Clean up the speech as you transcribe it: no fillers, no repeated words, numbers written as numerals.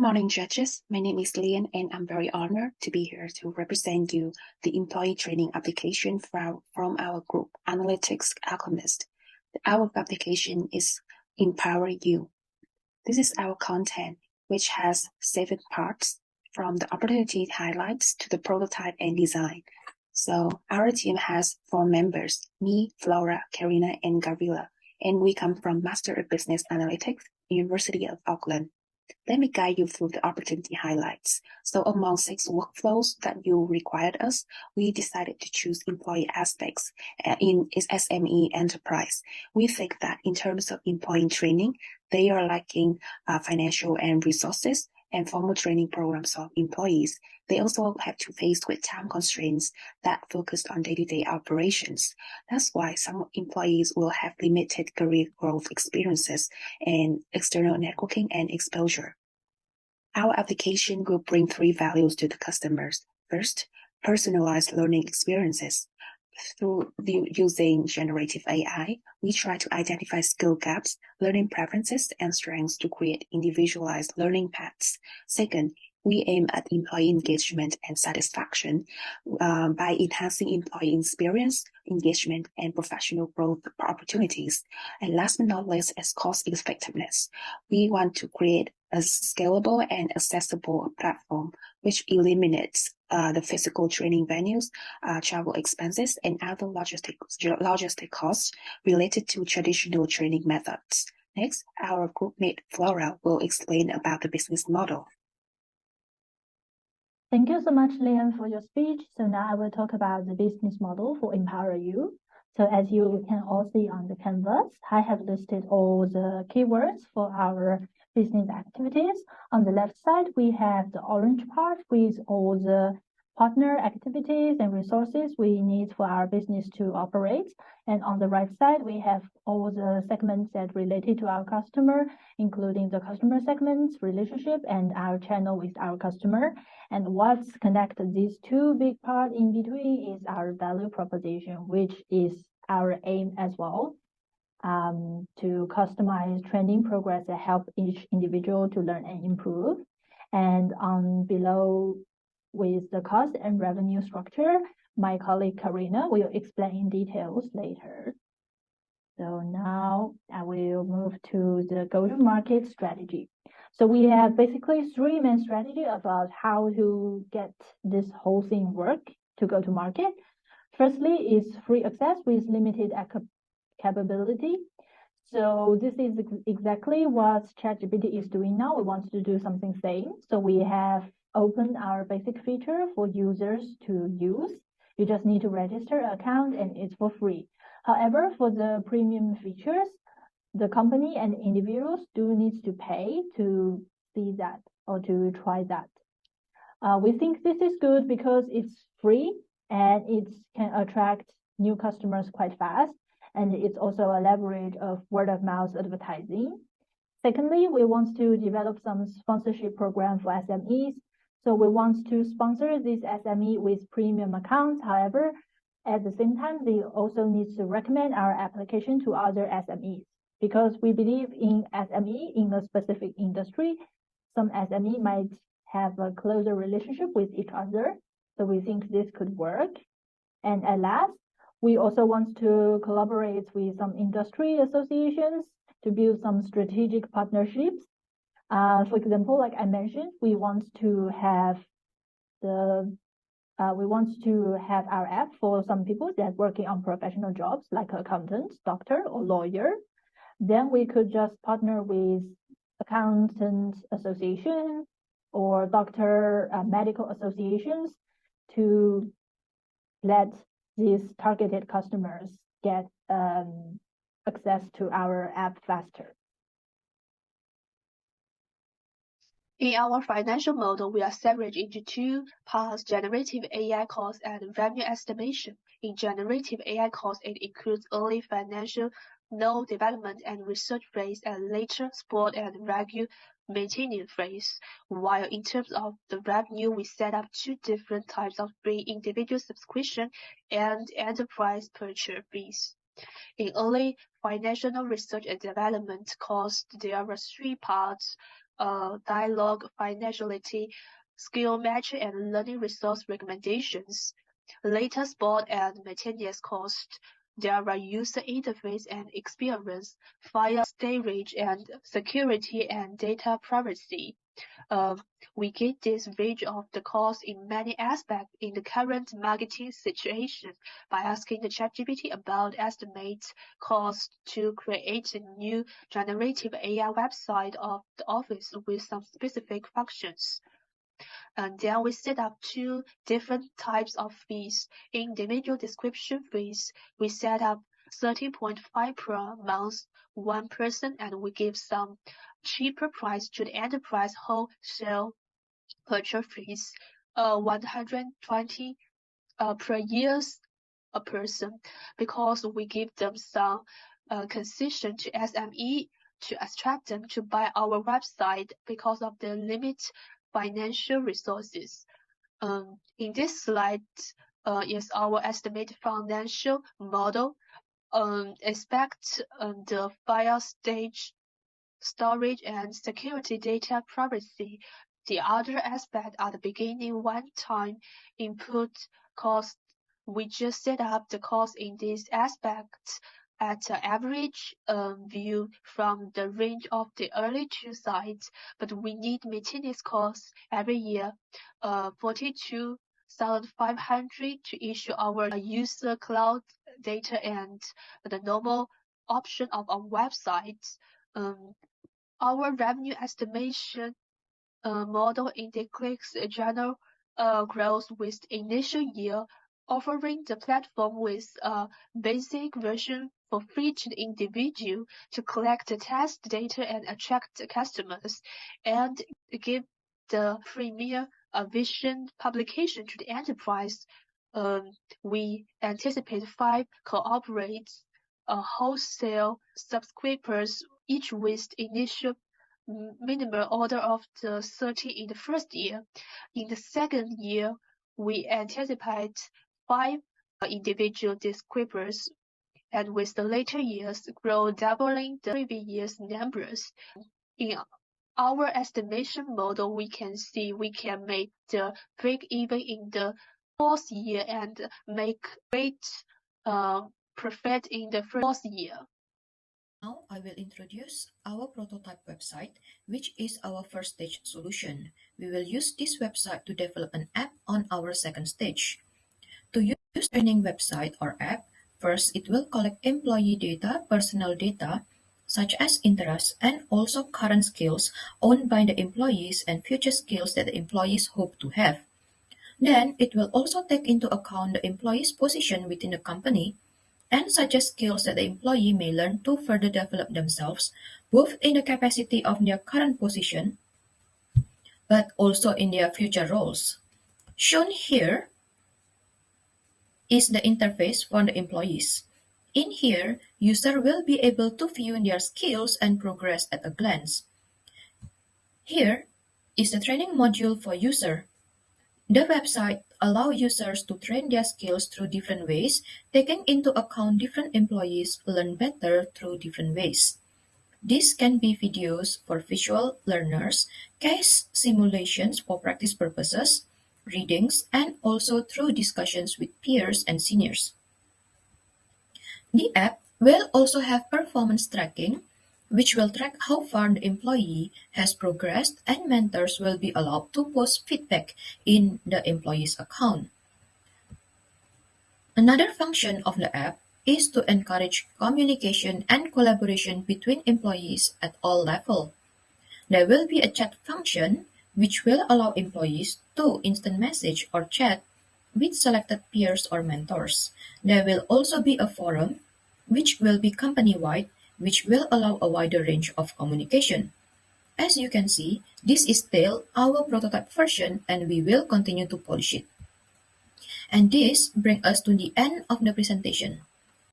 morning, judges. My name is Lian, and I'm very honored to be here to represent you the employee training application from our group, Analytics Alchemist. Our application is Empower You. This is our content, which has 7 parts, from the opportunity highlights to the prototype and design. So our team has 4 members, me, Flora, Karina, and Gabriela, and we come from Master of Business Analytics, University of Auckland. Let me guide you through the opportunity highlights. So among 6 workflows that you required us, we decided to choose employee aspects in its SME enterprise. We think that in terms of employee training, they are lacking financial and resources and formal training programs of employees. They also have to face with time constraints that focus on day-to-day operations. That's why some employees will have limited career growth experiences and external networking and exposure. Our application will bring 3 values to the customers. First, personalized learning experiences. Through using generative AI, we try to identify skill gaps, learning preferences, and strengths to create individualized learning paths. Second, we aim at employee engagement and satisfaction by enhancing employee experience, engagement, and professional growth opportunities. And last but not least, is cost effectiveness. We want to create a scalable and accessible platform which eliminates the physical training venues, travel expenses, and other logistic costs related to traditional training methods. Next, our groupmate Flora will explain about the business model. Thank you so much, Liam, for your speech. So now I will talk about the business model for Empower You. So as you can all see on the canvas, I have listed all the keywords for our business activities. On the left side, we have the orange part with all the partner activities and resources we need for our business to operate. And on the right side, we have all the segments that related to our customer, including the customer segments, relationship, and our channel with our customer. And what's connected these 2 big parts in between is our value proposition, which is our aim as well, to customize training programs that help each individual to learn and improve. And below, with the cost and revenue structure, my colleague Karina will explain details later. So now I will move to the go-to-market strategy. So we have basically 3 main strategies about how to get this whole thing work to go to market. Firstly is free access with limited capability. So this is exactly what ChatGPT is doing now. We want to do something same. So we have opened our basic feature for users to use. You just need to register an account and it's for free. However, for the premium features, the company and individuals do need to pay to see that or to try that. We think this is good because it's free and it can attract new customers quite fast. And it's also a leverage of word-of-mouth advertising. Secondly, we want to develop some sponsorship program for SMEs. So we want to sponsor this SME with premium accounts. However, at the same time, they also need to recommend our application to other SMEs because we believe in SME in a specific industry. Some SME might have a closer relationship with each other. So we think this could work. And at last, we also want to collaborate with some industry associations to build some strategic partnerships. For example, like I mentioned, we want to have our app for some people that are working on professional jobs like accountant, doctor, or lawyer. Then we could just partner with accountant association or doctor medical associations to let these targeted customers get access to our app faster. In our financial model, we are separated into 2 parts, generative AI cost and revenue estimation. In generative AI cost, it includes early financial know development and research phase and later support and revenue maintenance phase. While in terms of the revenue, we set up 2 different types of free individual subscription and enterprise purchase fees. In early financial research and development cost, there are 3 parts. dialogue, financiality, skill match, and learning resource recommendations. Later sport and maintenance cost. There are user interface and experience, file storage and security and data privacy. We get this range of the cost in many aspects in the current marketing situation by asking the ChatGPT about estimates cost to create a new generative AI website of the office with some specific functions. And then we set up two different types of fees. Individual description fees, we set up 13.5 per month, one person, and we give some cheaper price to the enterprise wholesale purchase fees, 120 per year a person, because we give them some concession to SME to attract them to buy our website because of the limit financial resources. In this slide is our estimated financial model. Expect the file storage and security data privacy. The other aspect at the beginning one-time input cost. We just set up the cost in this aspect at an average view from the range of the early two sites, but we need maintenance costs every year, 42,500 to issue our user cloud data and the normal option of our website. Our revenue estimation model indicates general growth with initial year, offering the platform with a basic version for free to the individual to collect the test data and attract customers, and give the premier vision publication to the enterprise. We anticipate 5 corporate wholesale subscribers, each with initial minimum order of the 30 in the first year. In the second year, we anticipate 5 individual subscribers, and with the later years grow doubling the previous year's numbers. In our estimation model, we can see we can make the break even in the fourth year and make great profit in the fourth year. Now I will introduce our prototype website, which is our first stage solution. We will use this website to develop an app on our second stage. To use training website or app, first it will collect employee data, personal data, such as interests and also current skills owned by the employees and future skills that the employees hope to have. Then it will also take into account the employee's position within the company and suggest skills that the employee may learn to further develop themselves, both in the capacity of their current position, but also in their future roles. Shown here is the interface for the employees. In here, user will be able to view their skills and progress at a glance. Here is the training module for user. The website allows users to train their skills through different ways, taking into account different employees learn better through different ways. This can be videos for visual learners, case simulations for practice purposes, readings, and also through discussions with peers and seniors. The app will also have performance tracking, which will track how far the employee has progressed, and mentors will be allowed to post feedback in the employee's account. Another function of the app is to encourage communication and collaboration between employees at all levels. There will be a chat function which will allow employees to instant message or chat with selected peers or mentors. There will also be a forum which will be company-wide, which will allow a wider range of communication. As you can see, this is still our prototype version and we will continue to polish it. And this brings us to the end of the presentation.